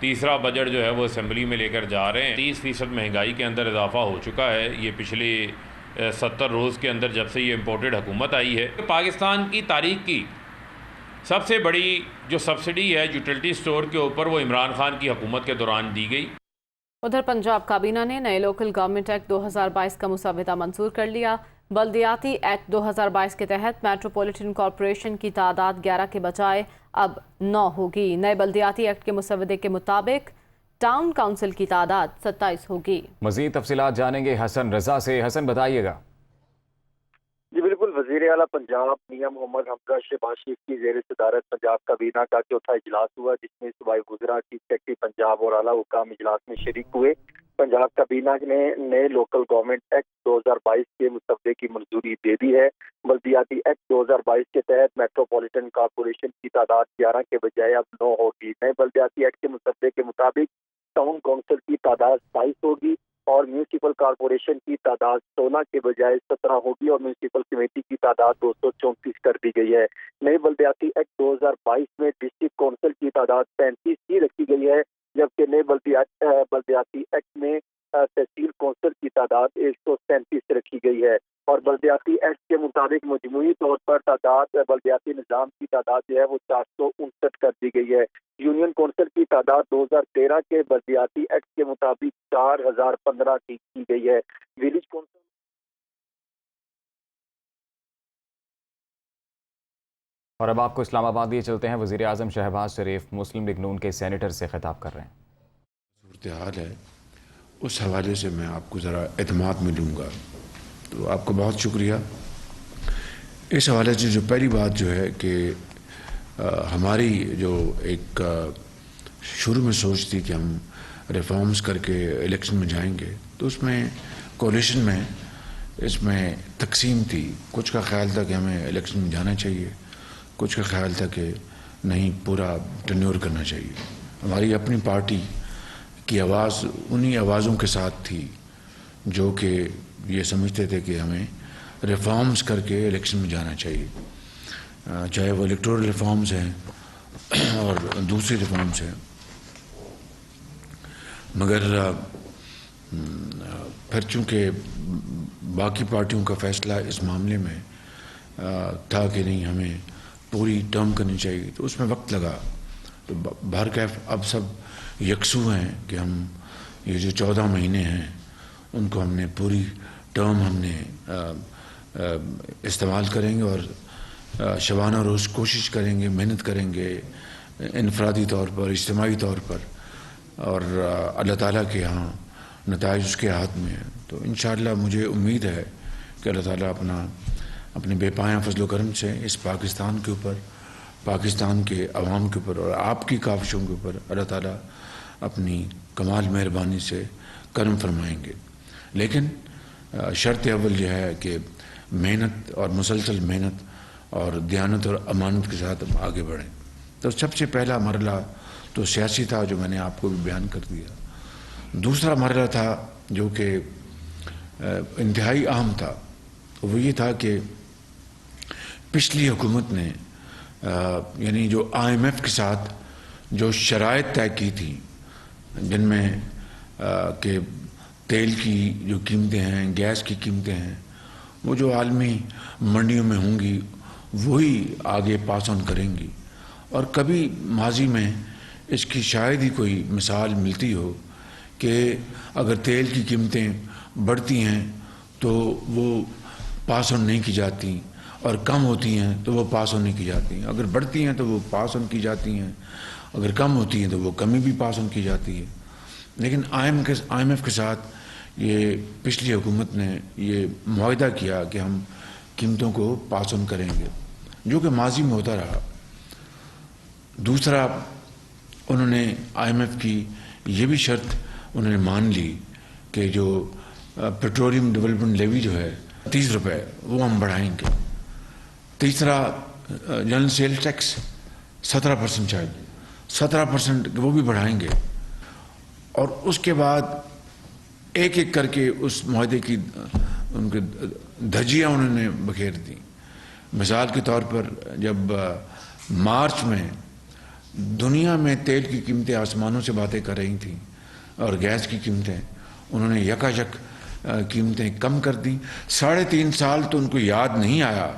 تیسرا بجٹ جو ہے وہ اسمبلی میں لے کر جا رہے ہیں. 30% مہنگائی کے اندر اضافہ ہو چکا ہے. یہ پچھلے 70 روز کے اندر جب سے یہ امپورٹڈ حکومت آئی ہے. پاکستان کی تاریخ کی سب سے بڑی جو سبسڈی ہے یوٹیلٹی سٹور کے اوپر وہ عمران خان کی حکومت کے دوران دی گئی. ادھر پنجاب کابینہ نے نئے لوکل گورنمنٹ ایکٹ 2022 کا مسودہ منظور کر لیا. بلدیاتی ایکٹ 2022 کے تحت میٹروپولیٹن کارپوریشن کی تعداد 11 کے بجائے اب 9 ہوگی. نئے بلدیاتی ایکٹ کے مسودے کے مطابق ٹاؤن کونسل کی تعداد 27 ہوگی. مزید تفصیلات جانیں گے حسن رضا سے. حسن بتائیے گا. جی بالکل. وزیر اعلیٰ پنجاب میاں محمد حمزہ شہباز شریف کی زیر صدارت پنجاب کابینہ کا چوتھا اجلاس ہوا، جس میں صوبائی وزراء، چیف سیکرٹری پنجاب اور اعلیٰ حکام اجلاس میں شریک ہوئے. پنجاب کابینہ نے نئے لوکل گورنمنٹ ایکٹ 2022 کے مسودے کی منظوری دے دی ہے. بلدیاتی ایکٹ 2022 کے تحت میٹروپولیٹن کارپوریشن کی تعداد 11 کے بجائے اب 9 ہوگی. نئے بلدیاتی ایکٹ کے مسودے کے مطابق ٹاؤن کونسل کی تعداد 27 ہوگی اور میونسپل کارپوریشن کی تعداد 16 کے بجائے 17 ہوگی اور میونسپل کمیٹی کی تعداد 234 کر دی گئی ہے. نئے بلدیاتی ایکٹ 2022 میں ڈسٹرکٹ کونسل کی تعداد 35 ہی رکھی گئی ہے، جبکہ نئے بلدیاتی ایکٹ میں تحصیل کونسل کی تعداد 137 رکھی گئی ہے. اور بلدیاتی ایکٹ کے مطابق مجموعی طور پر تعداد بلدیاتی نظام کی تعداد جو ہے وہ 459 کر دی گئی ہے. یونین کونسل کی تعداد 2013 کے بلدیاتی ایکٹ کے مطابق 4015 کی گئی ہے. ویلیج کونسل اور اب آپ کو اسلام آباد لیے چلتے ہیں. وزیر اعظم شہباز شریف مسلم لیگ نون کے سینیٹر سے خطاب کر رہے ہیں. صورتحال ہے، اس حوالے سے میں آپ کو ذرا اعتماد میں لوں گا، تو آپ کو بہت شکریہ. اس حوالے سے جو پہلی بات جو ہے کہ ہماری جو ایک شروع میں سوچ تھی کہ ہم ریفارمز کر کے الیکشن میں جائیں گے، تو اس میں کولیشن میں اس میں تقسیم تھی. کچھ کا خیال تھا کہ ہمیں الیکشن میں جانا چاہیے، کچھ کا خیال تھا کہ نہیں، پورا ٹرنیور کرنا چاہیے. ہماری اپنی پارٹی کی آواز انہی آوازوں کے ساتھ تھی جو کہ یہ سمجھتے تھے کہ ہمیں ریفارمز کر کے الیکشن میں جانا چاہیے، چاہے وہ الیکٹورل ریفارمز ہیں اور دوسری ریفارمز ہیں. مگر پھر چونکہ باقی پارٹیوں کا فیصلہ اس معاملے میں تھا کہ نہیں، ہمیں پوری ٹرم کرنی چاہیے، تو اس میں وقت لگا. تو بہرکیف اب سب یکسو ہیں کہ ہم یہ جو 14 مہینے ہیں ان کو ہم نے پوری ٹرم ہم نے استعمال کریں گے اور شبانہ روز کوشش کریں گے، محنت کریں گے انفرادی طور پر، اجتماعی طور پر، اور اللہ تعالیٰ کے ہاں نتائج اس کے ہاتھ میں ہیں. تو انشاءاللہ مجھے امید ہے کہ اللہ تعالیٰ اپنے بے پایاں فضل و کرم سے اس پاکستان کے اوپر، پاکستان کے عوام کے اوپر اور آپ کی کاوشوں کے اوپر اللہ تعالیٰ اپنی کمال مہربانی سے کرم فرمائیں گے. لیکن شرط اول یہ ہے کہ محنت اور مسلسل محنت اور دیانت اور امانت کے ساتھ ہم آگے بڑھیں. تو سب سے پہلا مرحلہ تو سیاسی تھا، جو میں نے آپ کو بھی بیان کر دیا. دوسرا مرحلہ تھا جو کہ انتہائی اہم تھا، وہ یہ تھا کہ پچھلی حکومت نے یعنی جو IMF کے ساتھ جو شرائط طے کی تھی، جن میں کہ تیل کی جو قیمتیں ہیں، گیس کی قیمتیں ہیں، وہ جو عالمی منڈیوں میں ہوں گی وہی آگے پاس آن کریں گی. اور کبھی ماضی میں اس کی شاید ہی کوئی مثال ملتی ہو کہ اگر تیل کی قیمتیں بڑھتی ہیں تو وہ پاس آن نہیں کی جاتی، اور کم ہوتی ہیں تو وہ پاس آن نہیں کی جاتی ہیں. اگر بڑھتی ہیں تو وہ پاس آن کی جاتی ہیں، اگر کم ہوتی ہیں تو وہ کمی بھی پاس آن کی جاتی ہے. لیکن IMF کے ساتھ یہ پچھلی حکومت نے یہ معاہدہ کیا کہ ہم قیمتوں کو پاس آن کریں گے، جو کہ ماضی میں ہوتا رہا. دوسرا، انہوں نے IMF کی یہ بھی شرط انہوں نے مان لی کہ جو پیٹرولیم ڈیولپمنٹ لیوی جو ہے 30 روپے وہ ہم بڑھائیں گے. تیسرا، جنرل سیل ٹیکس 17% شاید 17% وہ بھی بڑھائیں گے. اور اس کے بعد ایک ایک کر کے اس معاہدے کی ان کے دھجیاں انہوں نے بکھیر دیں. مثال کے طور پر جب مارچ میں دنیا میں تیل کی قیمتیں آسمانوں سے باتیں کر رہی تھیں اور گیس کی قیمتیں انہوں نے یکایک قیمتیں کم کر دیں. 3.5 سال تو ان کو یاد نہیں آیا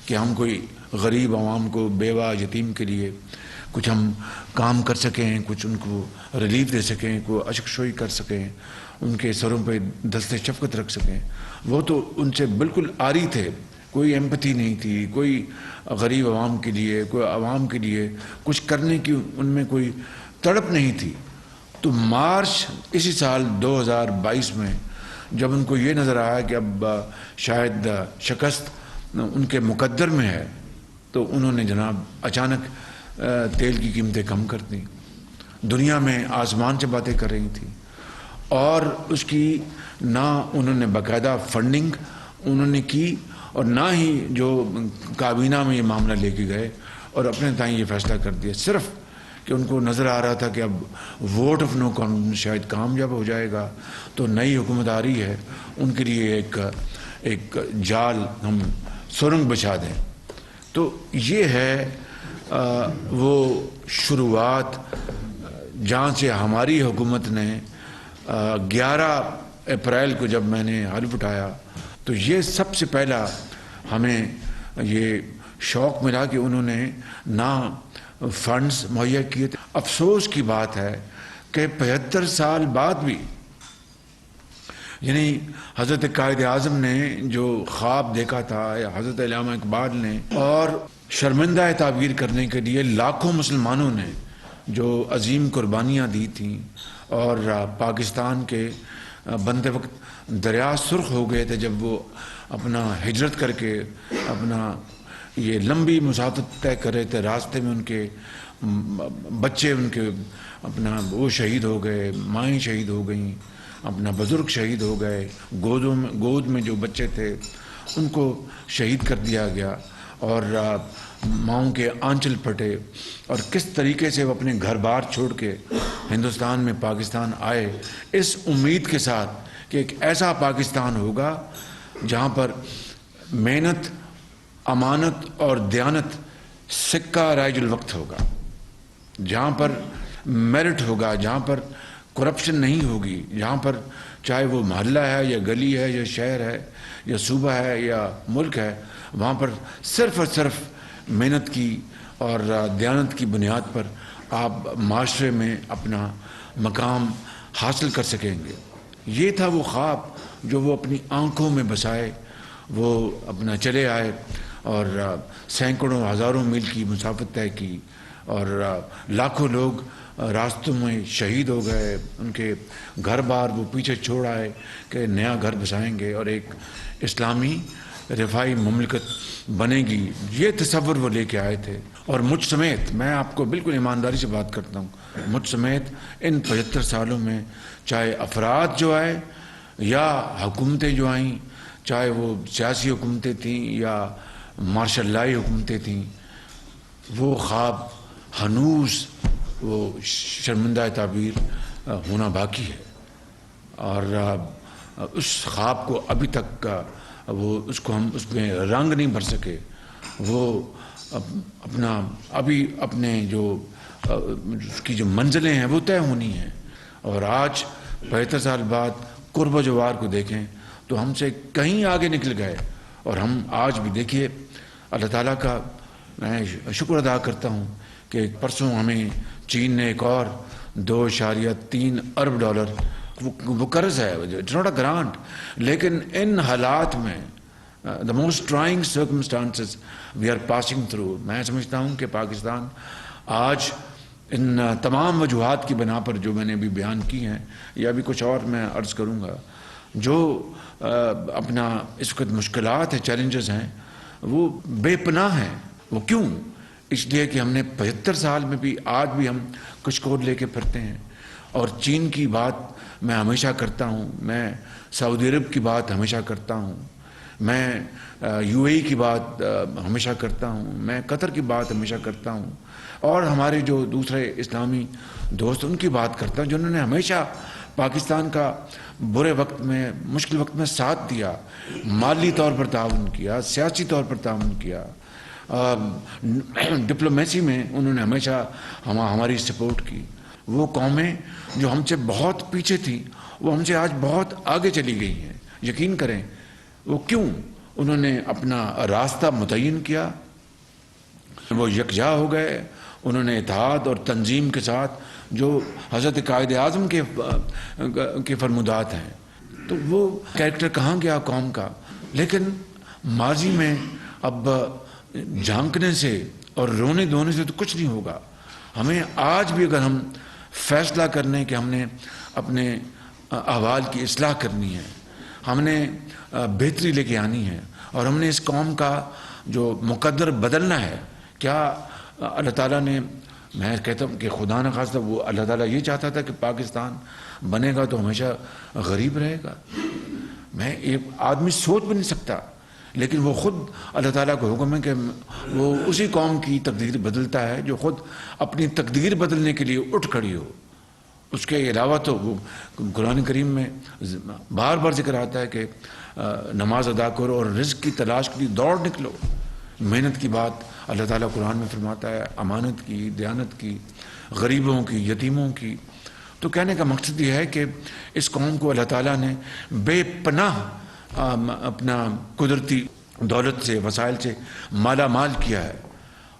کہ ہم کوئی غریب عوام کو، بیوہ یتیم کے لیے کچھ ہم کام کر سکیں، کچھ ان کو ریلیف دے سکیں، کوئی اشک شوئی کر سکیں، ان کے سروں پہ دست شفقت رکھ سکیں. وہ تو ان سے بالکل عاری تھے، کوئی ایمپتھی نہیں تھی، کوئی غریب عوام کے لیے، کوئی عوام کے لیے کچھ کرنے کی ان میں کوئی تڑپ نہیں تھی. تو مارچ اسی سال 2022 میں جب ان کو یہ نظر آیا کہ اب شاید شکست ان کے مقدر میں ہے، تو انہوں نے جناب اچانک تیل کی قیمتیں کم کر دیں. دنیا میں آسمان سے باتیں کر رہی تھیں اور اس کی نہ انہوں نے باقاعدہ فنڈنگ انہوں نے کی اور نہ ہی جو کابینہ میں یہ معاملہ لے کے گئے اور اپنے تائیں یہ فیصلہ کر دیا، صرف کہ ان کو نظر آ رہا تھا کہ اب ووٹ آف نو کانفیڈنس شاید کامیاب ہو جائے گا، تو نئی حکومت آ رہی ہے، ان کے لیے ایک جال ہم سرنگ بچھا دیں. تو یہ ہے وہ شروعات جہاں سے ہماری حکومت نے 11 اپریل کو جب میں نے حلف اٹھایا تو یہ سب سے پہلا ہمیں یہ شوق ملا کہ انہوں نے نہ فنڈز مہیا کیے تھے. افسوس کی بات ہے کہ 75 سال بعد بھی یعنی حضرت قائد اعظم نے جو خواب دیکھا تھا یا حضرت علامہ اقبال نے، اور شرمندہ تعبیر کرنے کے لیے لاکھوں مسلمانوں نے جو عظیم قربانیاں دی تھیں اور پاکستان کے بندے وقت دریا سرخ ہو گئے تھے جب وہ اپنا ہجرت کر کے اپنا یہ لمبی مسافت طے کر رہے تھے، راستے میں ان کے بچے ان کے اپنا وہ شہید ہو گئے، مائیں شہید ہو گئیں، اپنا بزرگ شہید ہو گئے، گود میں جو بچے تھے ان کو شہید کر دیا گیا اور ماؤں کے آنچل پھٹے، اور کس طریقے سے وہ اپنے گھر بار چھوڑ کے ہندوستان میں پاکستان آئے اس امید کے ساتھ کہ ایک ایسا پاکستان ہوگا جہاں پر محنت، امانت اور دیانت سکہ رائج الوقت ہوگا، جہاں پر میرٹ ہوگا، جہاں پر کرپشن نہیں ہوگی، جہاں پر چاہے وہ محلہ ہے یا گلی ہے یا شہر ہے یا صوبہ ہے یا ملک ہے، وہاں پر صرف اور صرف محنت کی اور دیانت کی بنیاد پر آپ معاشرے میں اپنا مقام حاصل کر سکیں گے. یہ تھا وہ خواب جو وہ اپنی آنکھوں میں بسائے، وہ اپنا چلے آئے اور سینکڑوں ہزاروں میل کی مسافت طے کی اور لاکھوں لوگ راستوں میں شہید ہو گئے، ان کے گھر بار وہ پیچھے چھوڑ آئے کہ نیا گھر بسائیں گے اور ایک اسلامی رفاہی مملکت بنے گی. یہ تصور وہ لے کے آئے تھے. اور مجھ سمیت، میں آپ کو بالکل ایمانداری سے بات کرتا ہوں، مجھ سمیت ان 75 سالوں میں چاہے افراد جو آئے یا حکومتیں جو آئیں، چاہے وہ سیاسی حکومتیں تھیں یا مارشل لائی حکومتیں تھیں، وہ خواب ہنوز وہ شرمندہ تعبیر ہونا باقی ہے. اور اس خواب کو ابھی تک وہ اس کو ہم اس میں رنگ نہیں بھر سکے. وہ اپنا ابھی اپنے جو اس کی جو منزلیں ہیں وہ طے ہونی ہیں. اور آج 75 سال بعد قرب و جوار کو دیکھیں تو ہم سے کہیں آگے نکل گئے. اور ہم آج بھی دیکھیے اللہ تعالیٰ کا میں شکر ادا کرتا ہوں کہ پرسوں ہمیں چین نے ایک اور $2.3 ارب وہ قرض ہے، اٹس ناٹ اے گرانٹ، لیکن ان حالات میں the most trying circumstances we are passing through، میں سمجھتا ہوں کہ پاکستان آج ان تمام وجوہات کی بنا پر جو میں نے ابھی بیان کی ہیں یا بھی کچھ اور میں عرض کروں گا، جو اپنا اس وقت مشکلات ہیں، چیلنجز ہیں، وہ بے پناہ ہیں. وہ کیوں؟ اس لیے کہ ہم نے 75 سال میں بھی آج بھی ہم کچھ کوڈ لے کے پھرتے ہیں. اور چین کی بات میں ہمیشہ کرتا ہوں، میں سعودی عرب کی بات ہمیشہ کرتا ہوں، میں UAE کی بات ہمیشہ کرتا ہوں، میں قطر کی بات ہمیشہ کرتا ہوں، اور ہمارے جو دوسرے اسلامی دوست ان کی بات کرتا ہوں جنہوں نے ہمیشہ پاکستان کا برے وقت میں، مشکل وقت میں ساتھ دیا، مالی طور پر تعاون کیا، سیاسی طور پر تعاون کیا، ڈپلومیسی میں انہوں نے ہمیشہ ہماری سپورٹ کی. وہ قومیں جو ہم سے بہت پیچھے تھیں وہ ہم سے آج بہت آگے چلی گئی ہیں. یقین کریں وہ کیوں؟ انہوں نے اپنا راستہ متعین کیا, وہ یکجا ہو گئے, انہوں نے اتحاد اور تنظیم کے ساتھ جو حضرت قائد اعظم کے فرمودات ہیں. تو وہ کریکٹر کہاں گیا قوم کا؟ لیکن ماضی میں اب جھانکنے سے اور رونے دھونے سے تو کچھ نہیں ہوگا. ہمیں آج بھی اگر ہم فیصلہ کرنے کہ ہم نے اپنے احوال کی اصلاح کرنی ہے, ہم نے بہتری لے کے آنی ہے, اور ہم نے اس قوم کا جو مقدر بدلنا ہے. کیا اللہ تعالیٰ نے, میں کہتا ہوں کہ خدا نخواستہ وہ اللہ تعالیٰ یہ چاہتا تھا کہ پاکستان بنے گا تو ہمیشہ غریب رہے گا؟ میں ایک آدمی سوچ بھی نہیں سکتا. لیکن وہ خود اللہ تعالیٰ کو حکم ہے کہ وہ اسی قوم کی تقدیر بدلتا ہے جو خود اپنی تقدیر بدلنے کے لیے اٹھ کھڑی ہو. اس کے علاوہ تو وہ قرآن کریم میں بار بار ذکر آتا ہے کہ نماز ادا کرو اور رزق کی تلاش کے لیے دوڑ نکلو. محنت کی بات اللہ تعالیٰ قرآن میں فرماتا ہے, امانت کی, دیانت کی, غریبوں کی, یتیموں کی. تو کہنے کا مقصد یہ ہے کہ اس قوم کو اللہ تعالیٰ نے بے پناہ اپنا قدرتی دولت سے, وسائل سے مالا مال کیا ہے.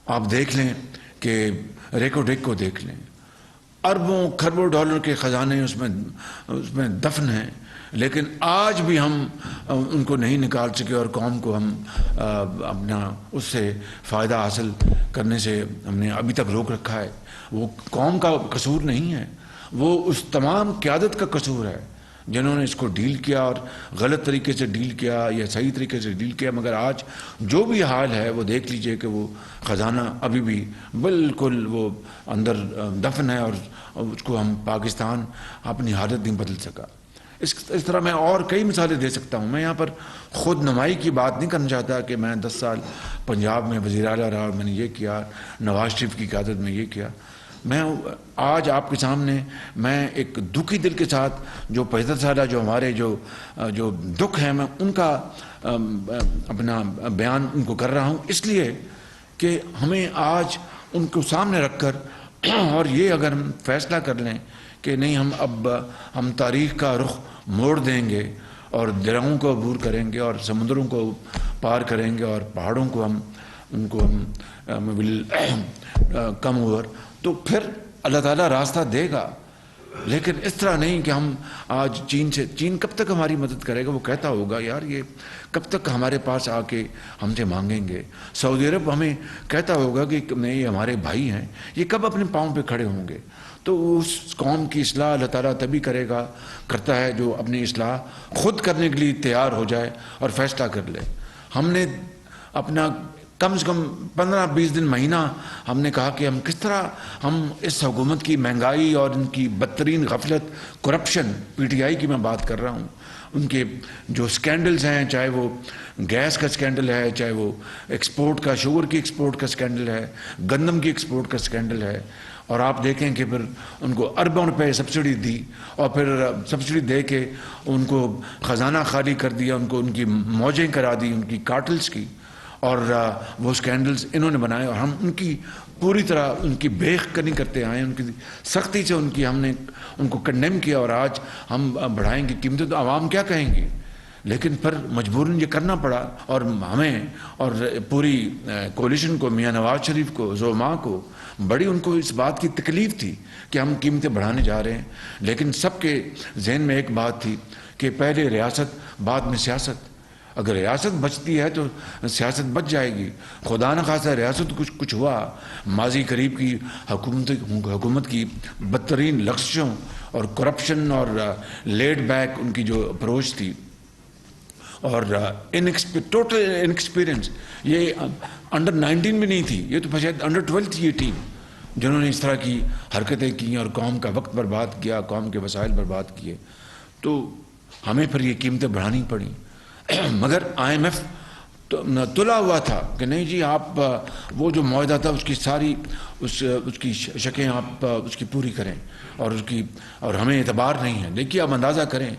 آپ دیکھ لیں کہ ریکو ڈیک کو دیکھ لیں, اربوں کھربوں ڈالر کے خزانے اس میں دفن ہیں, لیکن آج بھی ہم ان کو نہیں نکال سکے اور قوم کو ہم اپنا اس سے فائدہ حاصل کرنے سے ہم نے ابھی تک روک رکھا ہے. وہ قوم کا قصور نہیں ہے, وہ اس تمام قیادت کا قصور ہے جنہوں نے اس کو ڈیل کیا, اور غلط طریقے سے ڈیل کیا یا صحیح طریقے سے ڈیل کیا. مگر آج جو بھی حال ہے وہ دیکھ لیجئے کہ وہ خزانہ ابھی بھی بالکل وہ اندر دفن ہے, اور اس کو ہم پاکستان اپنی حالت نہیں بدل سکا. اس طرح میں اور کئی مثالیں دے سکتا ہوں. میں یہاں پر خود نمائی کی بات نہیں کرنا چاہتا کہ میں 10 سال پنجاب میں وزیر اعلیٰ رہا اور میں نے یہ کیا, نواز شریف کی قیادت میں یہ کیا. میں آج آپ کے سامنے میں ایک دکھی دل کے ساتھ جو 75 سالہ جو ہمارے جو دکھ ہیں میں ان کا اپنا بیان ان کو کر رہا ہوں, اس لیے کہ ہمیں آج ان کو سامنے رکھ کر اور یہ اگر ہم فیصلہ کر لیں کہ نہیں ہم تاریخ کا رخ موڑ دیں گے اور دریاؤں کو عبور کریں گے اور سمندروں کو پار کریں گے اور پہاڑوں کو ان کو کم اوور, تو پھر اللہ تعالیٰ راستہ دے گا. لیکن اس طرح نہیں کہ ہم آج چین کب تک ہماری مدد کرے گا؟ وہ کہتا ہوگا یار یہ کب تک ہمارے پاس آ کے ہم سے مانگیں گے. سعودی عرب ہمیں کہتا ہوگا کہ نہیں یہ ہمارے بھائی ہیں, یہ کب اپنے پاؤں پہ کھڑے ہوں گے. تو اس قوم کی اصلاح اللہ تعالیٰ تبھی کرتا ہے جو اپنی اصلاح خود کرنے کے لیے تیار ہو جائے اور فیصلہ کر لے. ہم نے اپنا کم سے کم 15-20 دن مہینہ ہم نے کہا کہ ہم کس طرح ہم اس حکومت کی مہنگائی اور ان کی بدترین غفلت, کرپشن, پی ٹی آئی کی میں بات کر رہا ہوں, ان کے جو سکینڈلز ہیں, چاہے وہ گیس کا سکینڈل ہے, چاہے وہ ایکسپورٹ کا شوگر کی ایکسپورٹ کا سکینڈل ہے, گندم کی ایکسپورٹ کا سکینڈل ہے, اور آپ دیکھیں کہ پھر ان کو اربوں روپے سبسڈی دی اور پھر سبسڈی دے کے ان کو خزانہ خالی کر دیا, ان کو ان کی موجیں کرا دی ان کی کارٹلز کی, اور وہ سکینڈلز انہوں نے بنائے اور ہم ان کی پوری طرح ان کی بیخ نہیں کرتے آئے, ان کی سختی سے ہم نے ان کو کنڈیم کیا, اور آج ہم بڑھائیں گے قیمتیں تو عوام کیا کہیں گے. لیکن پھر مجبوراً یہ کرنا پڑا, اور ہمیں اور پوری کولیشن کو, میاں نواز شریف کو, زعماء کو بڑی ان کو اس بات کی تکلیف تھی کہ ہم قیمتیں بڑھانے جا رہے ہیں. لیکن سب کے ذہن میں ایک بات تھی کہ پہلے ریاست بعد میں سیاست. اگر ریاست بچتی ہے تو سیاست بچ جائے گی. خدا نخواستہ ریاست کچھ ہوا, ماضی قریب کی حکومت کی بدترین لغزشوں اور کرپشن اور لیڈ بیک ان کی جو اپروچ تھی اور ٹوٹل انیکسپیرئنس, یہ انڈر 19 بھی نہیں تھی, یہ تو شاید انڈر 12 تھی یہ ٹیم جنہوں نے اس طرح کی حرکتیں کی اور قوم کا وقت برباد کیا, قوم کے وسائل برباد کیے. تو ہمیں پھر یہ قیمتیں بڑھانی پڑیں. مگر IMF تلا ہوا تھا کہ نہیں جی آپ وہ جو معاہدہ تھا اس کی ساری اس کی شکیں آپ اس کی پوری کریں اور ہمیں اعتبار نہیں ہے. دیکھیے آپ اندازہ کریں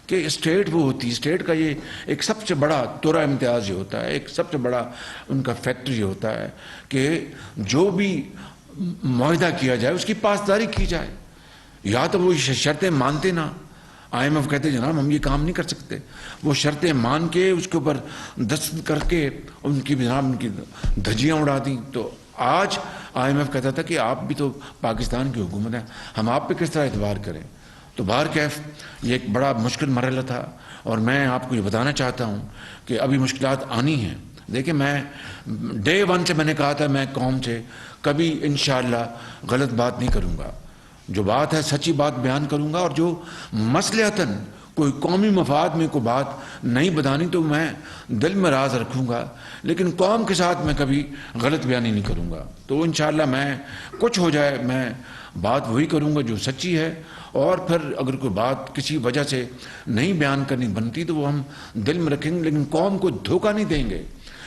کہ اسٹیٹ وہ ہوتی ہے، اسٹیٹ کا یہ ایک سب سے بڑا تورا امتیاز یہ ہوتا ہے، ایک سب سے بڑا ان کا فیکٹر یہ ہوتا ہے کہ جو بھی معاہدہ کیا جائے اس کی پاسداری کی جائے. یا تو وہ شرطیں مانتے نہ، آئی ایم ایف کہتے جناب ہم یہ کام نہیں کر سکتے، وہ شرطیں مان کے اس کے اوپر دستخط کر کے ان کی جناب ان کی دھجیاں اڑا دیں. تو آج آئی ایم ایف کہتا تھا کہ آپ بھی تو پاکستان کی حکومت ہے، ہم آپ پہ کس طرح اعتبار کریں. تو بہرکیف یہ ایک بڑا مشکل مرحلہ تھا، اور میں آپ کو یہ بتانا چاہتا ہوں کہ ابھی مشکلات آنی ہیں. دیکھیں میں ڈے ون سے میں نے کہا تھا میں قوم سے کبھی انشاءاللہ غلط بات نہیں کروں گا، جو بات ہے سچی بات بیان کروں گا، اور جو مصلحتاً کوئی قومی مفاد میں کوئی بات نہیں بتانی تو میں دل میں راز رکھوں گا، لیکن قوم کے ساتھ میں کبھی غلط بیانی نہیں کروں گا. تو انشاءاللہ میں کچھ ہو جائے میں بات وہی کروں گا جو سچی ہے، اور پھر اگر کوئی بات کسی وجہ سے نہیں بیان کرنی بنتی تو وہ ہم دل میں رکھیں گے، لیکن قوم کو دھوکہ نہیں دیں گے.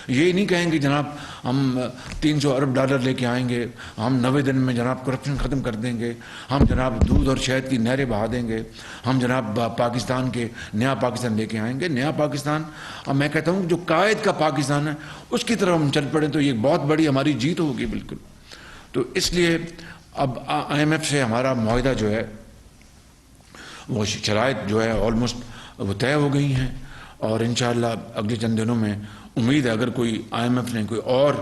یہ نہیں کہیں گے جناب ہم 300 ارب ڈالر لے کے آئیں گے، ہم 90 دن میں جناب کرپشن ختم کر دیں گے، ہم جناب دودھ اور شہد کی نہریں بہا دیں گے، ہم جناب پاکستان کے نیا پاکستان لے کے آئیں گے. نیا پاکستان، اب میں کہتا ہوں جو قائد کا پاکستان ہے اس کی طرف ہم چل پڑیں تو یہ بہت بڑی ہماری جیت ہوگی بالکل. تو اس لیے اب آئی ایم ایف سے ہمارا معاہدہ جو ہے وہ شرائط جو ہے آلموسٹ وہ طے ہو گئی ہیں، اور انشاءاللہ اگلے چند دنوں میں امید ہے اگر کوئی آئی ایم ایف نے کوئی اور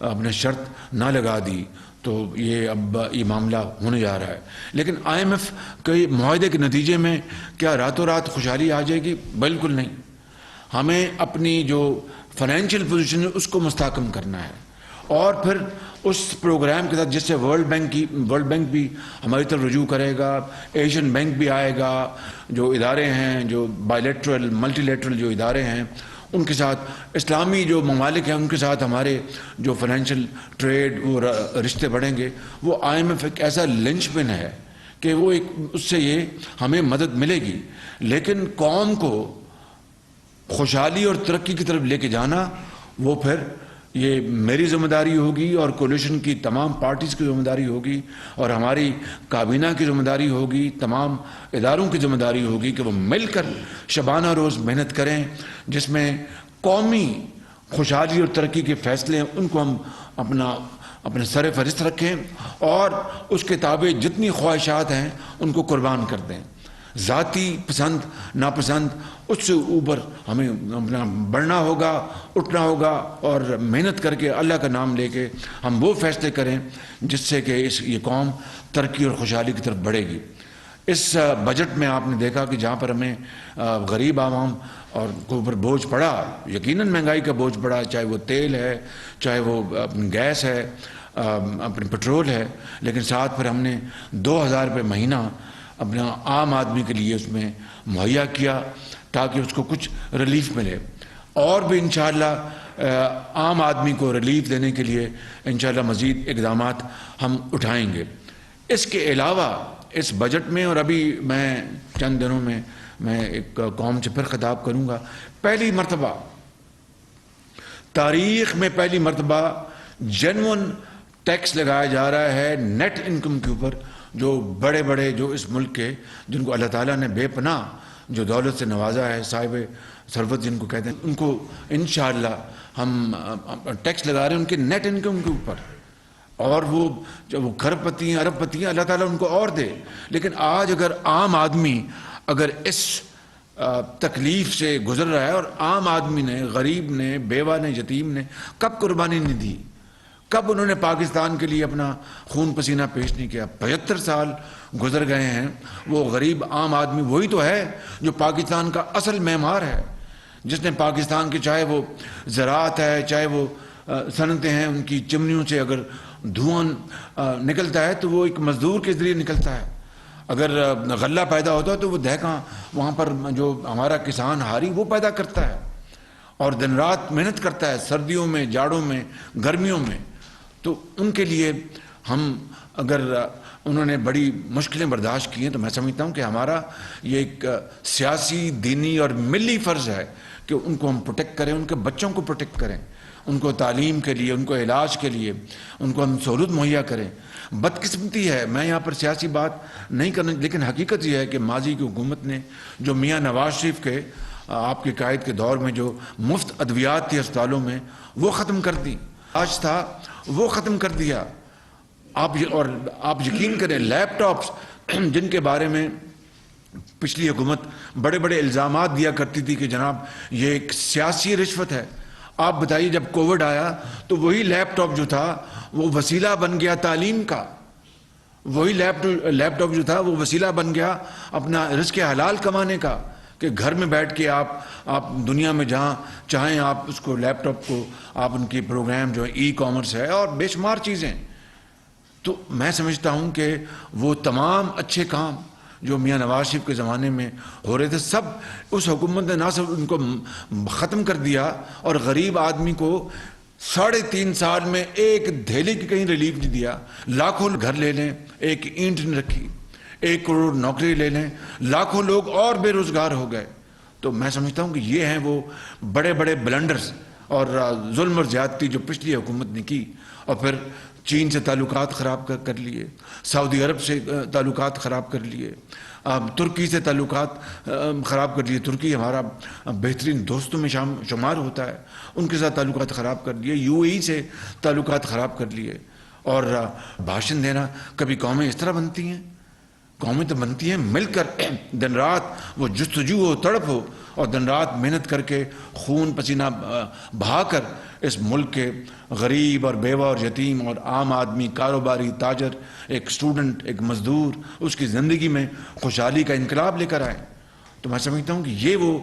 اپنے شرط نہ لگا دی تو یہ اب یہ معاملہ ہونے جا رہا ہے. لیکن آئی ایم ایف کے معاہدے کے نتیجے میں کیا راتوں رات خوشحالی آ جائے گی؟ بالکل نہیں. ہمیں اپنی جو فائنینشیل پوزیشن ہے اس کو مستحکم کرنا ہے، اور پھر اس پروگرام کے ساتھ جس سے ورلڈ بینک بھی ہماری طرف رجوع کرے گا، ایشین بینک بھی آئے گا، جو ادارے ہیں جو بائی لیٹرل ملٹی لیٹرل جو ادارے ہیں ان کے ساتھ، اسلامی جو ممالک ہیں ان کے ساتھ ہمارے جو فائنینشیل ٹریڈ وہ رشتے بڑھیں گے. وہ آئی ایم ایف ایک ایسا لنچ پن ہے کہ وہ ایک اس سے یہ ہمیں مدد ملے گی، لیکن قوم کو خوشحالی اور ترقی کی طرف لے کے جانا وہ پھر یہ میری ذمہ داری ہوگی، اور کولیشن کی تمام پارٹیز کی ذمہ داری ہوگی، اور ہماری کابینہ کی ذمہ داری ہوگی، تمام اداروں کی ذمہ داری ہوگی کہ وہ مل کر شبانہ روز محنت کریں، جس میں قومی خوشحالی اور ترقی کے فیصلے ہیں ان کو ہم اپنے سر فہرست رکھیں، اور اس کے تابع جتنی خواہشات ہیں ان کو قربان کر دیں. ذاتی پسند ناپسند اس سے اوپر ہمیں اپنا بڑھنا ہوگا، اٹھنا ہوگا، اور محنت کر کے اللہ کا نام لے کے ہم وہ فیصلے کریں جس سے کہ یہ قوم ترقی اور خوشحالی کی طرف بڑھے گی. اس بجٹ میں آپ نے دیکھا کہ جہاں پر ہمیں غریب عوام اور کے اوپر بوجھ پڑا، یقیناً مہنگائی کا بوجھ پڑا، چاہے وہ تیل ہے، چاہے وہ گیس ہے، اپنے پٹرول ہے، لیکن ساتھ پھر ہم نے 2000 روپے مہینہ اپنا عام آدمی کے لیے اس میں مہیا کیا تاکہ اس کو کچھ ریلیف ملے. اور بھی انشاءاللہ عام آدمی کو ریلیف دینے کے لیے انشاءاللہ مزید اقدامات ہم اٹھائیں گے. اس کے علاوہ اس بجٹ میں، اور ابھی میں چند دنوں میں ایک قوم سے پھر خطاب کروں گا، پہلی مرتبہ تاریخ میں پہلی مرتبہ جینون ٹیکس لگایا جا رہا ہے نیٹ انکم کے اوپر. جو بڑے جو اس ملک کے جن کو اللہ تعالیٰ نے بے پناہ جو دولت سے نوازا ہے، صاحب ثروت جن کو کہتے ہیں، ان کو انشاءاللہ ہم ٹیکس لگا رہے ہیں ان کے نیٹ انکم کے اوپر. اور وہ جب وہ کھرب پتی ہیں، ارب پتی ہیں، اللہ تعالیٰ ان کو اور دے. لیکن آج اگر عام آدمی اگر اس تکلیف سے گزر رہا ہے، اور عام آدمی نے، غریب نے، بیوہ نے، یتیم نے کب قربانی نہیں دی، کب انہوں نے پاکستان کے لیے اپنا خون پسینہ پیش نہیں کیا؟ 75 سال گزر گئے ہیں. وہ غریب عام آدمی وہی تو ہے جو پاکستان کا اصل معمار ہے، جس نے پاکستان کے چاہے وہ زراعت ہے، چاہے وہ صنعتیں ہیں، ان کی چمنیوں سے اگر دھواں نکلتا ہے تو وہ ایک مزدور کے ذریعے نکلتا ہے. اگر غلہ پیدا ہوتا ہے تو وہ دہقاں وہاں پر جو ہمارا کسان ہاری وہ پیدا کرتا ہے، اور دن رات محنت کرتا ہے، سردیوں میں، جاڑوں میں، گرمیوں میں. تو ان کے لیے ہم اگر انہوں نے بڑی مشکلیں برداشت کی ہیں تو میں سمجھتا ہوں کہ ہمارا یہ ایک سیاسی، دینی اور ملی فرض ہے کہ ان کو ہم پروٹیکٹ کریں، ان کے بچوں کو پروٹیکٹ کریں. ان کو تعلیم کے لیے، ان کو علاج کے لیے ان کو ہم سہولت مہیا کریں. بدقسمتی ہے، میں یہاں پر سیاسی بات نہیں کرنا، لیکن حقیقت یہ ہے کہ ماضی کی حکومت نے جو میاں نواز شریف کے آپ کے قائد کے دور میں جو مفت ادویات تھی اسپتالوں میں وہ ختم کر دی. آج تھا وہ ختم کر دیا. اور آپ یقین کریں لیپ ٹاپس جن کے بارے میں پچھلی حکومت بڑے بڑے الزامات دیا کرتی تھی کہ جناب یہ ایک سیاسی رشوت ہے، آپ بتائیے جب کووڈ آیا تو وہی لیپ ٹاپ جو تھا وہ وسیلہ بن گیا تعلیم کا. وہی لیپ ٹاپ جو تھا وہ وسیلہ بن گیا اپنا رزق حلال کمانے کا، کہ گھر میں بیٹھ کے آپ دنیا میں جہاں چاہیں آپ اس کو لیپ ٹاپ کو آپ ان کی پروگرام جو ای کامرس ہے اور بے شمار چیزیں. تو میں سمجھتا ہوں کہ وہ تمام اچھے کام جو میاں نواز شریف کے زمانے میں ہو رہے تھے سب اس حکومت نے نہ صرف ان کو ختم کر دیا اور غریب آدمی کو 3.5 سال میں ایک دھیلی کی کہیں ریلیف نہیں دیا. لاکھوں گھر لے لیں، ایک اینٹ نہیں رکھی، 1 کروڑ نوکری لے لیں، لاکھوں لوگ اور بے روزگار ہو گئے. تو میں سمجھتا ہوں کہ یہ ہیں وہ بڑے بڑے بلنڈرز اور ظلم اور زیادتی جو پچھلی حکومت نے کی. اور پھر چین سے تعلقات خراب کر لیے، سعودی عرب سے تعلقات خراب کر لیے، ترکی سے تعلقات خراب کر لیے. ترکی ہمارا بہترین دوستوں میں شمار ہوتا ہے، ان کے ساتھ تعلقات خراب کر لیے. UAE سے تعلقات خراب کر لیے. اور بھاشن دینا، کبھی قومیں اس طرح بنتی ہیں؟ قومیں تو بنتی ہیں مل کر، دن رات وہ جستجو ہو، تڑپ ہو، اور دن رات محنت کر کے خون پسینہ بہا کر اس ملک کے غریب اور بیوہ اور یتیم اور عام آدمی، کاروباری، تاجر، ایک اسٹوڈنٹ، ایک مزدور، اس کی زندگی میں خوشحالی کا انقلاب لے کر آئے. تو میں سمجھتا ہوں کہ یہ وہ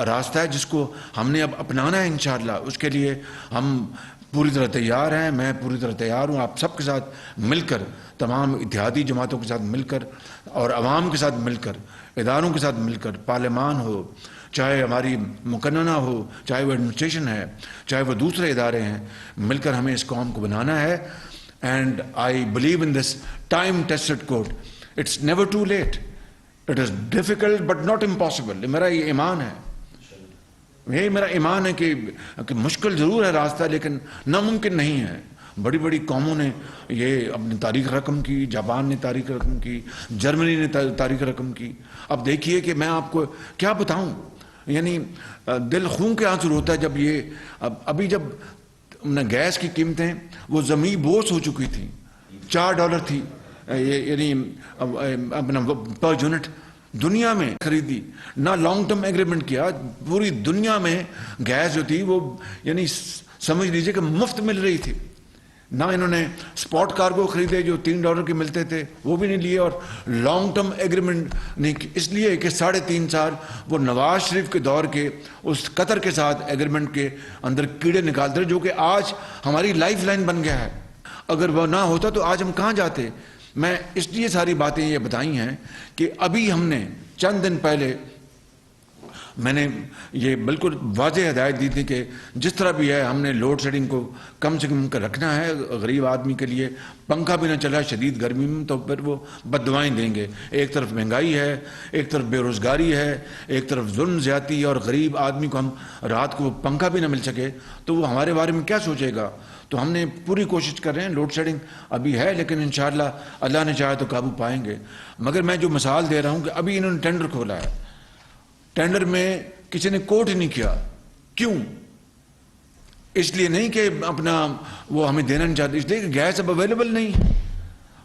راستہ ہے جس کو ہم نے اب اپنانا ہے انشاءاللہ. اس کے لیے ہم پوری طرح تیار ہیں، میں پوری طرح تیار ہوں. آپ سب کے ساتھ مل کر، تمام اتحادی جماعتوں کے ساتھ مل کر اور عوام کے ساتھ مل کر، اداروں کے ساتھ مل کر، پارلیمان ہو، چاہے ہماری مقننہ ہو، چاہے وہ ایڈمنسٹریشن ہے، چاہے وہ دوسرے ادارے ہیں، مل کر ہمیں اس قوم کو بنانا ہے. And I believe in this time tested quote, it's never too late, it is difficult but not impossible. میرا یہ ایمان ہے، یہ میرا ایمان ہے کہ مشکل ضرور ہے راستہ لیکن ناممکن نہیں ہے. بڑی بڑی قوموں نے یہ اپنی تاریخ رقم کی، جاپان نے تاریخ رقم کی، جرمنی نے تاریخ رقم کی. اب دیکھیے کہ میں آپ کو کیا بتاؤں، یعنی دل خون کے آنسو ہوتا ہے جب یہ ابھی جب گیس کی قیمتیں وہ زمین بوس ہو چکی تھی، $4 تھی، یعنی اپنا پر یونٹ دنیا میں خریدی، نہ لانگ ٹرم ایگریمنٹ کیا. پوری دنیا میں گیس جو تھی وہ یعنی سمجھ لیجئے کہ مفت مل رہی تھی. نہ انہوں نے سپاٹ کارگو خریدے جو $3 کے ملتے تھے، وہ بھی نہیں لیے، اور لانگ ٹرم ایگریمنٹ نہیں، اس لیے کہ 3.5 سال وہ نواز شریف کے دور کے اس قطر کے ساتھ ایگریمنٹ کے اندر کیڑے نکالتے رہے جو کہ آج ہماری لائف لائن بن گیا ہے. اگر وہ نہ ہوتا تو آج ہم کہاں جاتے. میں اس لیے ساری باتیں یہ بتائی ہیں کہ ابھی ہم نے چند دن پہلے میں نے یہ بالکل واضح ہدایت دی تھی کہ جس طرح بھی ہے ہم نے لوڈ شیڈنگ کو کم سے کم رکھنا ہے. غریب آدمی کے لیے پنکھا بھی نہ چلا شدید گرمی میں تو پھر وہ بد دعائیں دیں گے. ایک طرف مہنگائی ہے، ایک طرف بے روزگاری ہے، ایک طرف ظلم زیادتی، اور غریب آدمی کو ہم رات کو پنکھا بھی نہ مل سکے تو وہ ہمارے بارے میں کیا سوچے گا. تو ہم نے پوری کوشش کر رہے ہیں. لوڈ شیڈنگ ابھی ہے لیکن انشاءاللہ اللہ نے چاہا تو قابو پائیں گے. مگر میں جو مثال دے رہا ہوں کہ ابھی انہوں نے ٹینڈر کھولا ہے، ٹینڈر میں کسی نے کوٹ ہی نہیں کیا. کیوں؟ اس لیے نہیں کہ اپنا وہ ہمیں دینا نہیں چاہتے، اس لیے کہ گیس اب اویلیبل نہیں ہے.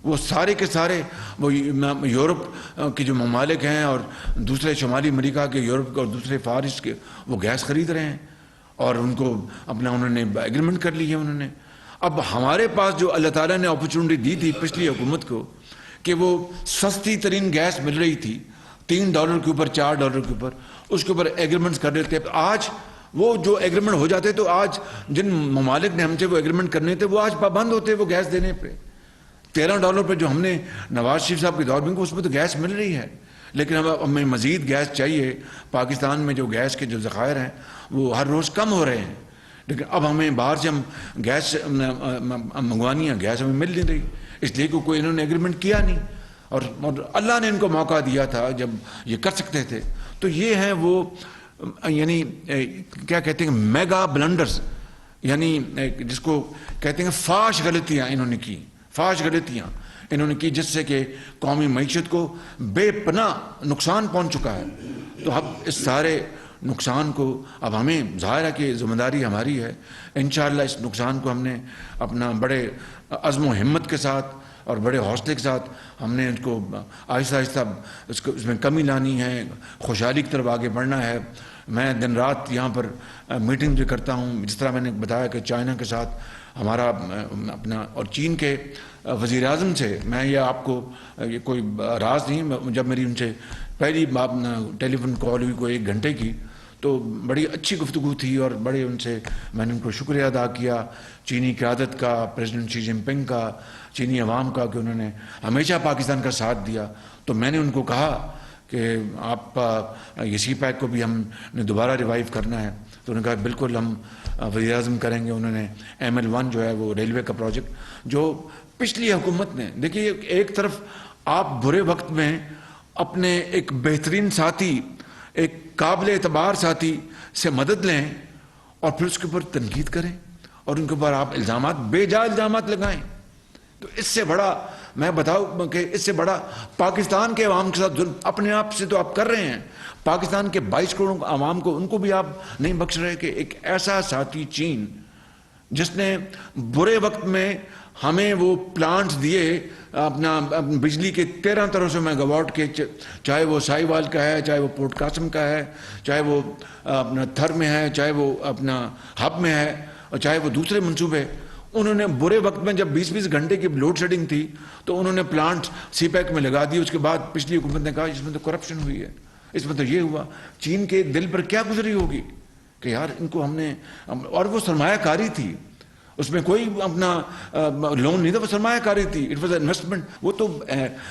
وہ سارے کے سارے وہ یورپ کے جو ممالک ہیں اور دوسرے شمالی امریکہ کے، یورپ کے اور دوسرے فارس کے، وہ گیس خرید رہے ہیں اور ان کو اپنا انہوں نے ایگریمنٹ کر لی ہے انہوں نے. اب ہمارے پاس جو اللہ تعالیٰ نے اپرچونٹی دی تھی پچھلی حکومت کو کہ وہ سستی ترین گیس مل رہی تھی $3 کے اوپر، $4 کے اوپر، اس کے اوپر ایگریمنٹس کر دیتے. آج وہ جو ایگریمنٹ ہو جاتے تو آج جن ممالک نے ہم سے وہ ایگریمنٹ کرنے تھے وہ آج پابند ہوتے وہ گیس دینے پہ. $13 پہ جو ہم نے نواز شریف صاحب کے دور میں اس میں تو گیس مل رہی ہے، لیکن اب ہمیں مزید گیس چاہیے. پاکستان میں جو گیس کے جو ذخائر ہیں وہ ہر روز کم ہو رہے ہیں، لیکن اب ہمیں باہر سے ہم گیس منگوانی ہے، گیس ہمیں مل نہیں رہی، اس لیے کہ کوئی انہوں نے ایگریمنٹ کیا نہیں. اور اللہ نے ان کو موقع دیا تھا جب یہ کر سکتے تھے. تو یہ ہیں وہ یعنی کیا کہتے ہیں میگا بلنڈرز. یعنی جس کو کہتے ہیں فاش غلطیاں انہوں نے کی، فاش غلطیاں انہوں نے کی، جس سے کہ قومی معیشت کو بے پناہ نقصان پہنچ چکا ہے۔ تو اب اس سارے نقصان کو اب ہمیں ظاہر ہے کہ ذمہ داری ہماری ہے، انشاءاللہ اس نقصان کو ہم نے اپنا بڑے عزم و ہمت کے ساتھ اور بڑے حوصلے کے ساتھ ہم نے ان کو آہستہ آہستہ اس میں کمی لانی ہے، خوشحالی کی طرف آگے بڑھنا ہے۔ میں دن رات یہاں پر میٹنگ بھی کرتا ہوں، جس طرح میں نے بتایا کہ چائنا کے ساتھ ہمارا اپنا اور چین کے وزیر اعظم سے، میں یہ آپ کو یہ کوئی راز نہیں، جب میری ان سے پہلی ٹیلی فون کال ہوئی کوئی 1 گھنٹے کی، تو بڑی اچھی گفتگو تھی اور بڑے ان سے میں نے ان کو شکریہ ادا کیا، چینی قیادت کا، پریزیڈنٹ شی جن پنگ کا، چینی عوام کا، کہ انہوں نے ہمیشہ پاکستان کا ساتھ دیا۔ تو میں نے ان کو کہا کہ آپ یہ سی پیک کو بھی ہم نے دوبارہ ریوائیو کرنا ہے، تو انہوں نے کہا بالکل ہم وزیر اعظم کریں گے۔ انہوں نے ML1 جو ہے وہ ریلوے کا پروجیکٹ جو پچھلی حکومت نے، دیکھیے ایک طرف آپ برے وقت میں اپنے ایک بہترین ساتھی، ایک قابل اعتبار ساتھی سے مدد لیں اور پھر اس کے اوپر تنقید کریں اور ان کے اوپر آپ الزامات، بے جا الزامات لگائیں، تو اس سے بڑا میں بتاؤں کہ اس سے بڑا پاکستان کے عوام کے ساتھ ظلم اپنے آپ سے تو آپ کر رہے ہیں، پاکستان کے 22 کروڑ عوام کو ان کو بھی آپ نہیں بخش رہے، کہ ایک ایسا ساتھی چین جس نے برے وقت میں ہمیں وہ پلانٹس دیے اپنا بجلی کے 1300 میگا واٹ کے، چاہے وہ سائی وال کا ہے، چاہے وہ پورٹ قاسم کا ہے، چاہے وہ اپنا تھر میں ہے، چاہے وہ اپنا ہب میں ہے، اور چاہے وہ دوسرے منصوبے، انہوں نے برے وقت میں جب 20 گھنٹے کی لوڈ شیڈنگ تھی تو انہوں نے پلانٹ سی پیک میں لگا دی۔ اس کے بعد پچھلی حکومت نے کہا اس میں تو کرپشن ہوئی ہے، اس میں تو یہ ہوا۔ چین کے دل پر کیا گزری ہوگی کہ یار ان کو ہم نے، اور وہ سرمایہ کاری تھی، اس میں کوئی اپنا لون نہیں تھا، وہ سرمایہ کاری تھی، اٹ واز انویسٹمنٹ۔ وہ تو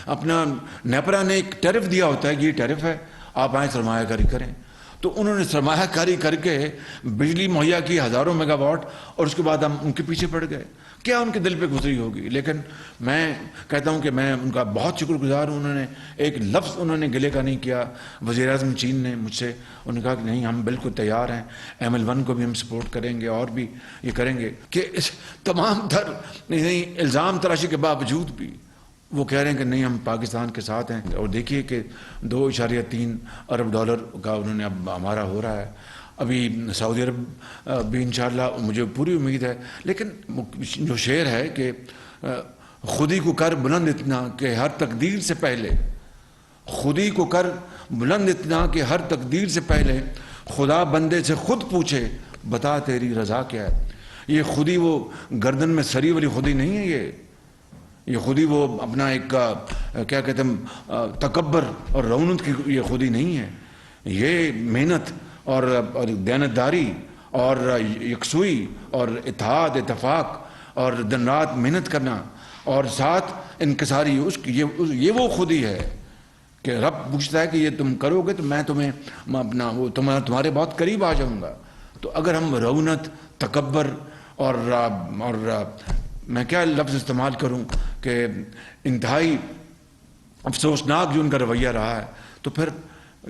اپنا نیپرا نے ایک ٹیرف دیا ہوتا ہے کہ یہ ٹیرف ہے، آپ آئیں سرمایہ کاری کریں، تو انہوں نے سرمایہ کاری کر کے بجلی مہیا کی ہزاروں میگا واٹ، اور اس کے بعد ہم ان کے پیچھے پڑ گئے۔ کیا ان کے دل پہ گزری ہوگی؟ لیکن میں کہتا ہوں کہ میں ان کا بہت شکر گزار ہوں، انہوں نے ایک لفظ انہوں نے گلے کا نہیں کیا۔ وزیر اعظم چین نے مجھ سے انہوں نے کہا کہ نہیں ہم بالکل تیار ہیں، ML1 کو بھی ہم سپورٹ کریں گے اور بھی یہ کریں گے، کہ اس تمام تر الزام تراشی کے باوجود بھی وہ کہہ رہے ہیں کہ نہیں ہم پاکستان کے ساتھ ہیں۔ اور دیکھیے کہ $2.3 ارب کا انہوں نے اب ہمارا ہو رہا ہے، ابھی سعودی عرب بھی انشاءاللہ مجھے پوری امید ہے۔ لیکن جو شعر ہے کہ خودی کو کر بلند اتنا کہ ہر تقدیر سے پہلے، خودی کو کر بلند اتنا کہ ہر تقدیر سے پہلے خدا بندے سے خود پوچھے بتا تیری رضا کیا ہے۔ یہ خودی وہ گردن میں سری والی خودی نہیں ہے، یہ خودی وہ اپنا ایک کیا کہتے ہیں تکبر اور رونت کی یہ خودی نہیں ہے، یہ محنت اور دیانتداری اور یکسوئی اور اتحاد اتفاق اور دن رات محنت کرنا اور ساتھ انکساری، یہ وہ خودی ہے کہ رب پوچھتا ہے کہ یہ تم کرو گے تو میں تمہیں اپنا وہ تمہارے بہت قریب آ جاؤں گا۔ تو اگر ہم رونت، تکبر اور میں کیا لفظ استعمال کروں کہ انتہائی افسوسناک جو ان کا رویہ رہا ہے، تو پھر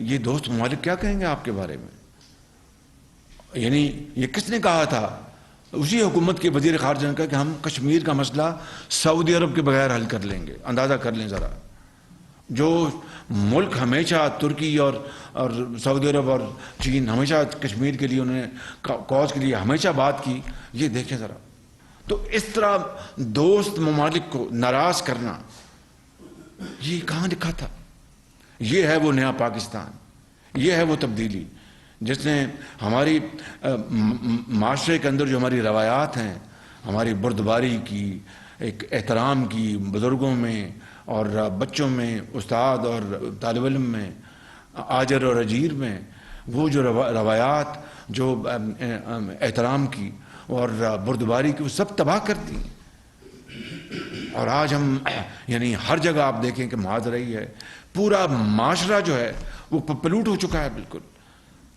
یہ دوست ممالک کیا کہیں گے آپ کے بارے میں؟ یعنی یہ کس نے کہا تھا؟ اسی حکومت کے وزیر خارجہ نے کہا کہ ہم کشمیر کا مسئلہ سعودی عرب کے بغیر حل کر لیں گے۔ اندازہ کر لیں ذرا، جو ملک ہمیشہ ترکی اور سعودی عرب اور چین ہمیشہ کشمیر کے لیے انہوں نے کاز کے لیے ہمیشہ بات کی، یہ دیکھیں ذرا۔ تو اس طرح دوست ممالک کو ناراض کرنا، یہ کہاں لکھا تھا؟ یہ ہے وہ نیا پاکستان، یہ ہے وہ تبدیلی جس نے ہماری معاشرے کے اندر جو ہماری روایات ہیں، ہماری بردباری کی، ایک احترام کی بزرگوں میں اور بچوں میں، استاد اور طالب علم میں، آجر اور اجیر میں، وہ جو روایات جو احترام کی اور بردباری کی، وہ سب تباہ کر دی۔ اور آج ہم یعنی ہر جگہ آپ دیکھیں کہ معاذ رہی ہے، پورا معاشرہ جو ہے وہ پلوٹ ہو چکا ہے بالکل۔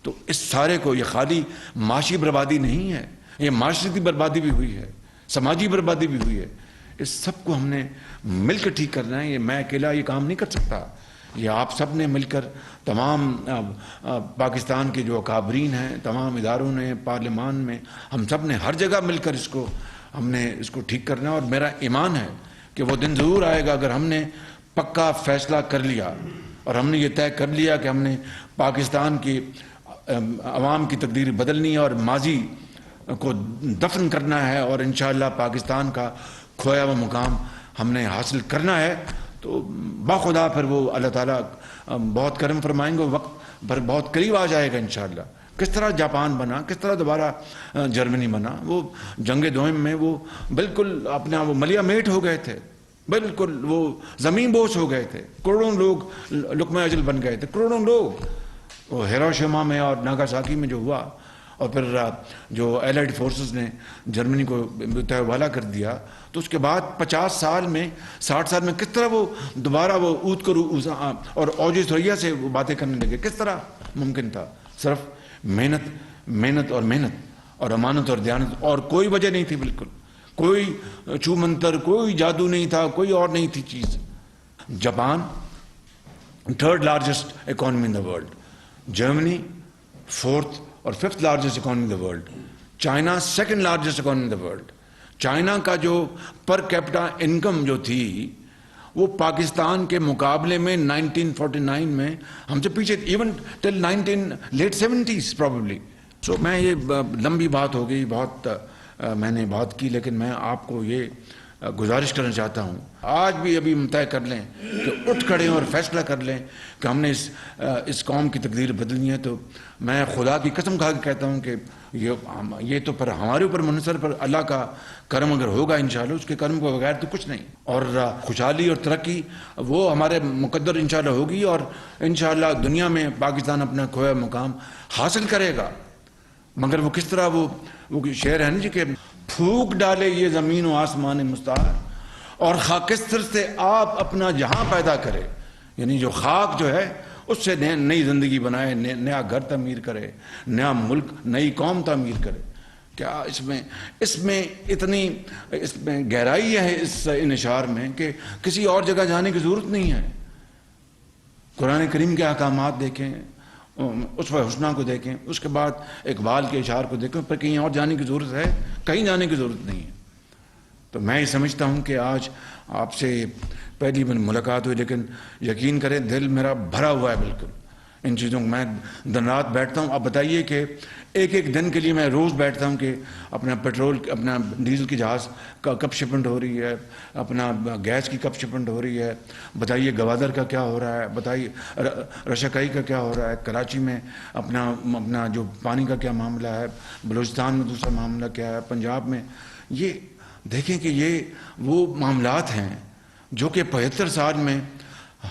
تو اس سارے کو، یہ خالی معاشی بربادی نہیں ہے، یہ معاشرتی بربادی بھی ہوئی ہے، سماجی بربادی بھی ہوئی ہے۔ اس سب کو ہم نے مل کر ٹھیک کرنا ہے، یہ میں اکیلا یہ کام نہیں کر سکتا، یہ آپ سب نے مل کر تمام پاکستان کے جو اکابرین ہیں، تمام اداروں نے، پارلیمان میں، ہم سب نے ہر جگہ مل کر ہم نے اس کو ٹھیک کرنا ہے. اور میرا ایمان ہے کہ وہ دن ضرور آئے گا اگر ہم نے پکا فیصلہ کر لیا اور ہم نے یہ طے کر لیا کہ ہم نے پاکستان کی عوام کی تقدیر بدلنی ہے اور ماضی کو دفن کرنا ہے اور انشاءاللہ پاکستان کا کھویا ہوا مقام ہم نے حاصل کرنا ہے، تو باخدا پھر وہ اللہ تعالیٰ بہت کرم فرمائیں گے. وقت پر بہت قریب آ جائے گا انشاءاللہ. کس طرح جاپان بنا، کس طرح دوبارہ جرمنی بنا. وہ جنگ دوئم میں وہ بالکل اپنا وہ ملیا میٹ ہو گئے تھے، بالکل وہ زمین بوس ہو گئے تھے. کروڑوں لوگ لقمہ اجل بن گئے تھے، کروڑوں لوگ. وہ ہیروشیما میں اور ناگاساکی میں جو ہوا، اور پھر جو ایلائڈ فورسز نے جرمنی کو تہوالا کر دیا، تو اس کے بعد 50 سال میں 60 سال میں کس طرح وہ دوبارہ وہ اود کرو اور اوج ثریا سے وہ باتیں کرنے لگے. کس طرح ممکن تھا؟ صرف محنت اور امانت اور دیانت، اور کوئی وجہ نہیں تھی. بالکل کوئی چھو منتر، کوئی جادو نہیں تھا، کوئی اور نہیں تھی چیز. Japan 3rd largest economy in the world, Germany 4th اور 5th largest economy in the world, China 2nd largest economy in the world. China کا جو پر کیپٹا انکم جو تھی وہ پاکستان کے مقابلے میں 1949 میں ہم سے پیچھے، ایون ٹل لیٹ 70s پرابیبلی. سو میں یہ لمبی بات ہو گئی، بہت میں نے بات کی، لیکن میں آپ کو یہ گزارش کرنا چاہتا ہوں، آج بھی ابھی طے کر لیں کہ اٹھ کھڑے اور فیصلہ کر لیں کہ ہم نے اس قوم کی تقدیر بدلنی ہے. تو میں خدا کی قسم کھا کے کہتا ہوں کہ یہ تو پر ہمارے اوپر منحصر، پر اللہ کا کرم اگر ہوگا انشاءاللہ، اس کے کرم کو بغیر تو کچھ نہیں. اور خوشحالی اور ترقی وہ ہمارے مقدر انشاءاللہ ہوگی، اور انشاءاللہ دنیا میں پاکستان اپنا کھویا مقام حاصل کرے گا. مگر وہ کس طرح وہ شعر ہے نا جی کہ پھونک ڈالے یہ زمین و آسمان مستعار، اور خاکستر سے آپ اپنا جہاں پیدا کرے. یعنی جو خاک جو ہے اس سے نئی زندگی بنائے، نیا گھر تعمیر کرے، نیا ملک، نئی قوم تعمیر کرے. کیا اس میں اتنی گہرائی ہے اس انشار میں کہ کسی اور جگہ جانے کی ضرورت نہیں ہے. قرآن کریم کے احکامات دیکھیں، اسوہ حسنہ کو دیکھیں، اس کے بعد اقبال کے اشعار کو دیکھیں، پر کہیں اور جانے کی ضرورت ہے؟ کہیں جانے کی ضرورت نہیں ہے. تو میں یہ سمجھتا ہوں کہ آج آپ سے پہلی ملاقات ہوئی، لیکن یقین کریں دل میرا بھرا ہوا ہے بالکل ان چیزوں کو. میں دن رات بیٹھتا ہوں. اب بتائیے کہ ایک دن کے لیے میں روز بیٹھتا ہوں کہ اپنا پیٹرول، اپنا ڈیزل کی جہاز کا کب شپمنٹ ہو رہی ہے، اپنا گیس کی کب شپمنٹ ہو رہی ہے، بتائیے گوادر کا کیا ہو رہا ہے، بتائیے رشکائی کا کیا ہو رہا ہے، کراچی میں اپنا جو پانی کا کیا معاملہ ہے، بلوچستان میں دوسرا معاملہ کیا ہے، پنجاب میں. یہ دیکھیں کہ یہ وہ معاملات ہیں جو کہ 75 سال میں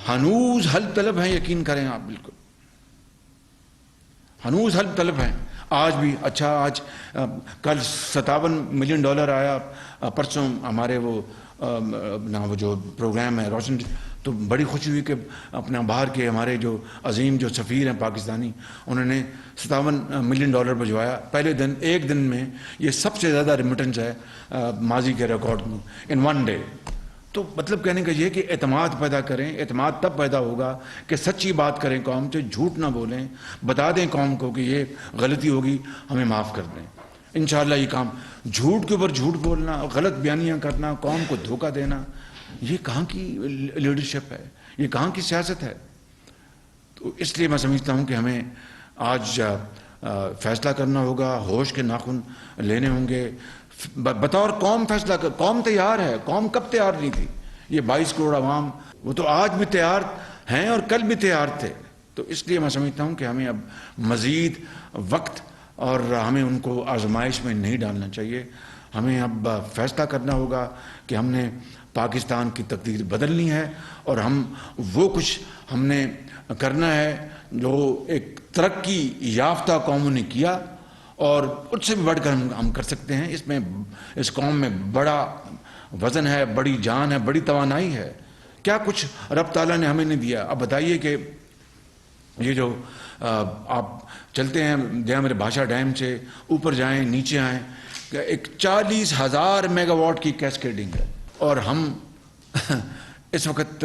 ہنوز حل طلب ہیں. یقین کریں آپ، بالکل ہنوز حل طلب ہیں آج بھی. اچھا آج کل $57 ملین آیا، پرسوں ہمارے وہ جو پروگرام ہے روشن، تو بڑی خوشی ہوئی کہ اپنا باہر کے ہمارے جو عظیم جو سفیر ہیں پاکستانی، انہوں نے $57 ملین بھجوایا پہلے دن. ایک دن میں یہ سب سے زیادہ ریمیٹنس ہے ماضی کے ریکارڈ میں ان ون ڈے. تو مطلب کہنے کا یہ کہ اعتماد پیدا کریں. اعتماد تب پیدا ہوگا کہ سچی بات کریں قوم سے، جھوٹ نہ بولیں، بتا دیں قوم کو کہ یہ غلطی ہوگی، ہمیں معاف کر دیں. انشاءاللہ یہ کام، جھوٹ کے اوپر جھوٹ بولنا، غلط بیانیاں کرنا، قوم کو دھوکہ دینا، یہ کہاں کی لیڈرشپ ہے، یہ کہاں کی سیاست ہے. تو اس لیے میں سمجھتا ہوں کہ ہمیں آج فیصلہ کرنا ہوگا، ہوش کے ناخن لینے ہوں گے. بطور قوم فیصلہ کر، قوم تیار ہے. قوم کب تیار نہیں تھی؟ یہ 22 کروڑ عوام وہ تو آج بھی تیار ہیں اور کل بھی تیار تھے. تو اس لیے میں سمجھتا ہوں کہ ہمیں اب مزید وقت اور ہمیں ان کو آزمائش میں نہیں ڈالنا چاہیے. ہمیں اب فیصلہ کرنا ہوگا کہ ہم نے پاکستان کی تقدیر بدلنی ہے، اور وہ کچھ ہم نے کرنا ہے جو ایک ترقی یافتہ قوموں نے کیا، اور اس سے بھی بڑھ کر ہم کر سکتے ہیں. اس قوم میں بڑا وزن ہے، بڑی جان ہے، بڑی توانائی ہے. کیا کچھ رب تعالیٰ نے ہمیں نہیں دیا. اب بتائیے کہ یہ جو آپ چلتے ہیں میرے بھاشا ڈیم سے اوپر جائیں نیچے آئیں، ایک 40,000 میگا واٹ کی کیسکیڈنگ ہے، اور ہم اس وقت